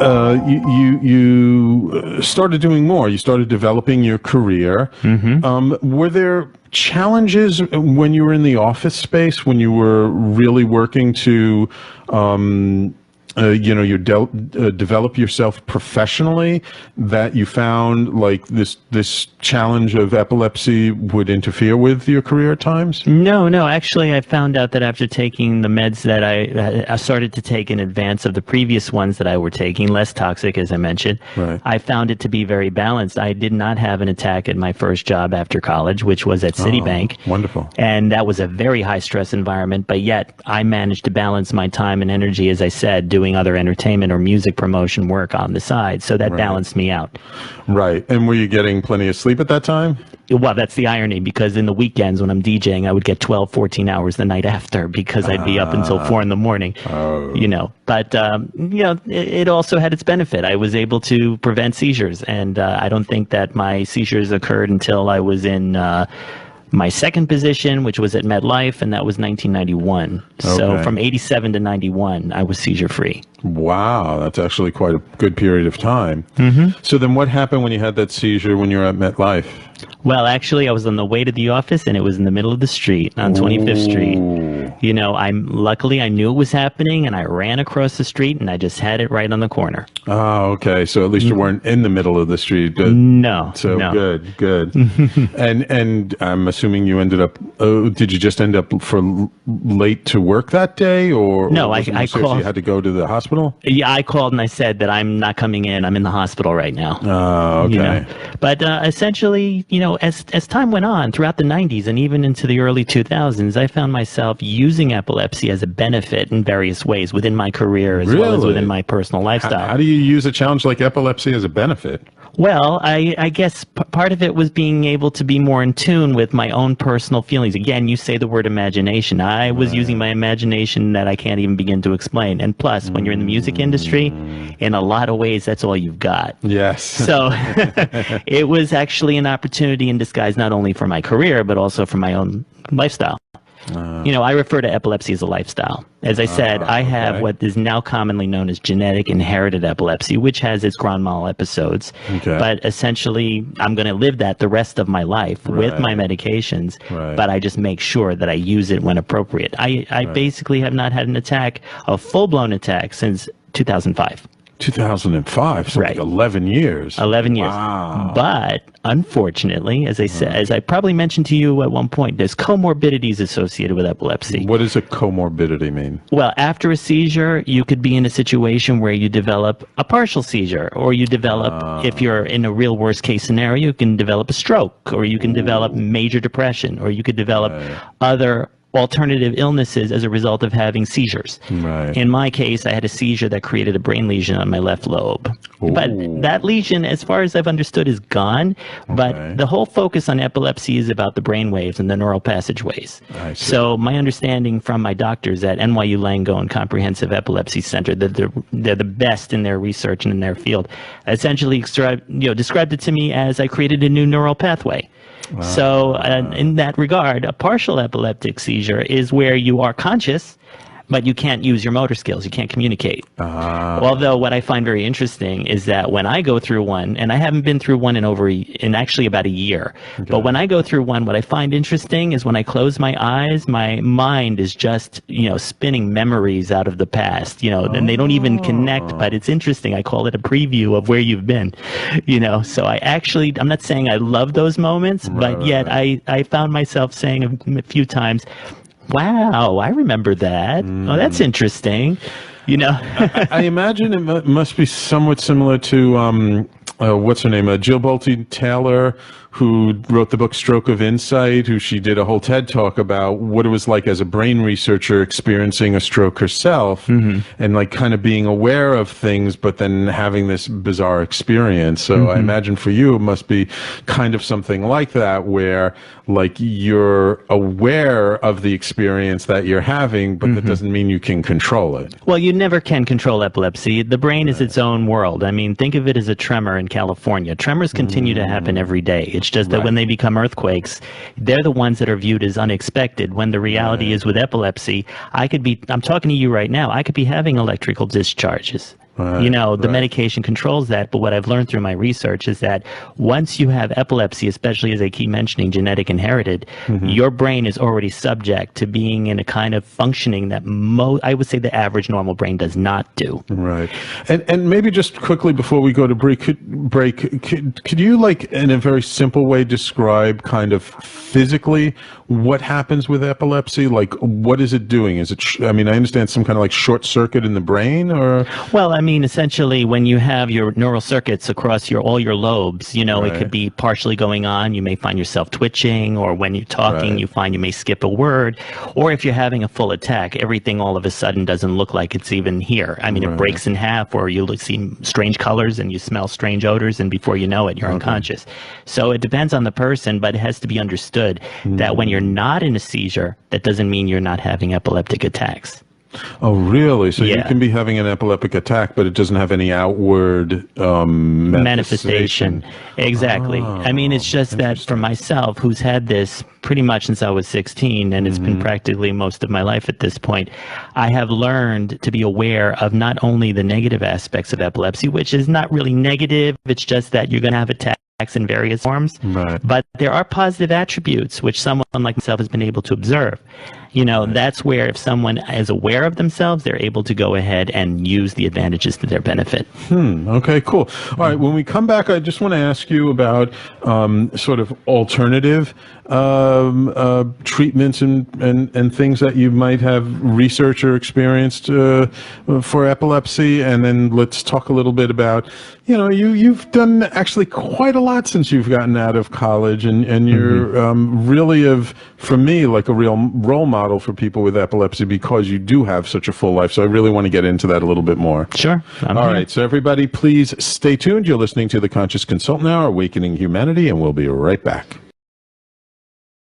you started doing more. You started developing your career. Were there challenges when you were in the office space, when you were really working to develop yourself professionally, that you found like this challenge of epilepsy would interfere with your career at times? No. Actually, I found out that after taking the meds that I started to take in advance of the previous ones that I were taking, less toxic, as I mentioned, right. I found it to be very balanced. I did not have an attack at my first job after college, which was at Citibank. Wonderful. And that was a very high stress environment, but yet I managed to balance my time and energy, as I said, doing other entertainment or music promotion work on the side. So that balanced me out. Right. And were you getting plenty of sleep at that time? Well, that's the irony, because in the weekends when I'm DJing, I would get 12, 14 hours the night after, because I'd be up until 4 in the morning, But, it also had its benefit. I was able to prevent seizures, and I don't think that my seizures occurred until I was in my second position, which was at MetLife, and that was 1991. So from 87 to 91, I was seizure-free. Wow, that's actually quite a good period of time. So then what happened when you had that seizure when you were at MetLife? Well, actually, I was on the way to the office, and it was in the middle of the street on 25th Street. Luckily, I knew it was happening, and I ran across the street, and I just had it right on the corner. Oh, okay. So at least you weren't in the middle of the street. Good. No. So good. And I'm assuming you ended up. Did you just end up for late to work that day, or no? Or I called. You had to go to the hospital. Yeah, I called and I said that I'm not coming in. I'm in the hospital right now. Oh, okay. But essentially, as time went on throughout the 90s and even into the early 2000s, I found myself using epilepsy as a benefit in various ways within my career as well as within my personal lifestyle. How do you use a challenge like epilepsy as a benefit? Well, I guess part of it was being able to be more in tune with my own personal feelings. Again, you say the word imagination. I was using my imagination that I can't even begin to explain. And plus, when you're in the music industry, in a lot of ways, that's all you've got. Yes. So it was actually an opportunity in disguise, not only for my career, but also for my own lifestyle. I refer to epilepsy as a lifestyle. As I said, I have what is now commonly known as genetic inherited epilepsy, which has its grand mal episodes. But essentially, I'm going to live that the rest of my life with my medications, but I just make sure that I use it when appropriate. I basically have not had an attack, a full-blown attack, since 2005. 2005, so like 11 years. 11 years. Wow. But unfortunately, as I said, as I probably mentioned to you at one point, there's comorbidities associated with epilepsy. What does a comorbidity mean? Well, after a seizure, you could be in a situation where you develop a partial seizure, or you develop, if you're in a real worst case scenario, you can develop a stroke, or you can develop major depression, or you could develop other alternative illnesses as a result of having seizures. In my case, I had a seizure that created a brain lesion on my left lobe. But that lesion, as far as I've understood, is gone. But the whole focus on epilepsy is about the brain waves and the neural passageways. So my understanding from my doctors at NYU Langone Comprehensive Epilepsy Center, that they're the best in their research and in their field, essentially described it to me as I created a new neural pathway. So in that regard, a partial epileptic seizure is where you are conscious, but you can't use your motor skills. You can't communicate. Although what I find very interesting is that when I go through one, and I haven't been through one in actually about a year, but when I go through one, what I find interesting is when I close my eyes, my mind is just, spinning memories out of the past, and they don't even connect, but it's interesting. I call it a preview of where you've been, so I'm not saying I love those moments, but yet I found myself saying a few times, wow, I remember that. Oh, that's interesting. I imagine it must be somewhat similar to, what's her name? Jill Bolte Taylor, who wrote the book Stroke of Insight, who she did a whole TED talk about what it was like as a brain researcher experiencing a stroke herself, and like kind of being aware of things, but then having this bizarre experience. So I imagine for you, it must be kind of something like that, where like you're aware of the experience that you're having, but that doesn't mean you can control it. Well, you never can control epilepsy. The brain is its own world. I mean, think of it as a tremor in California. Tremors continue to happen every day. It's just that when they become earthquakes, they're the ones that are viewed as unexpected, when the reality is with epilepsy, I'm talking to you right now, I could be having electrical discharges. You know, the medication controls that, but what I've learned through my research is that once you have epilepsy, especially as I keep mentioning, genetic inherited, your brain is already subject to being in a kind of functioning that I would say the average normal brain does not do. Right. And maybe just quickly before we go to break, could you, like, in a very simple way, describe kind of physically what happens with epilepsy? Like, what is it doing? Is it, I mean, I understand some kind of like short circuit in the brain, or? Well, I mean, essentially, when you have your neural circuits across all your lobes, you know, it could be partially going on. You may find yourself twitching, or when you're talking, you find you may skip a word. Or if you're having a full attack, everything all of a sudden doesn't look like it's even here. I mean, it breaks in half, or you see strange colors and you smell strange odors, and before you know it, you're unconscious. So it depends on the person, but it has to be understood that when you're not in a seizure, that doesn't mean you're not having epileptic attacks. Oh, really? So you can be having an epileptic attack, but it doesn't have any outward manifestation. Exactly. I mean, it's just that for myself, who's had this pretty much since I was 16, and it's been practically most of my life at this point, I have learned to be aware of not only the negative aspects of epilepsy, which is not really negative, it's just that you're going to have attacks in various forms, but there are positive attributes which someone like myself has been able to observe. You know, that's where if someone is aware of themselves, they're able to go ahead and use the advantages to their benefit. Okay, cool. All right, when we come back, I just want to ask you about sort of alternative treatments and things that you might have researched or experienced for epilepsy, and then let's talk a little bit about, you know, you've done actually quite a lot since you've gotten out of college, and you're really, for me, like a real role model for people with epilepsy, because you do have such a full life. So I really want to get into that a little bit more. Sure. All right, so everybody, please stay tuned. You're listening to the Conscious Consultant Hour, Awakening Humanity, and we'll be right back.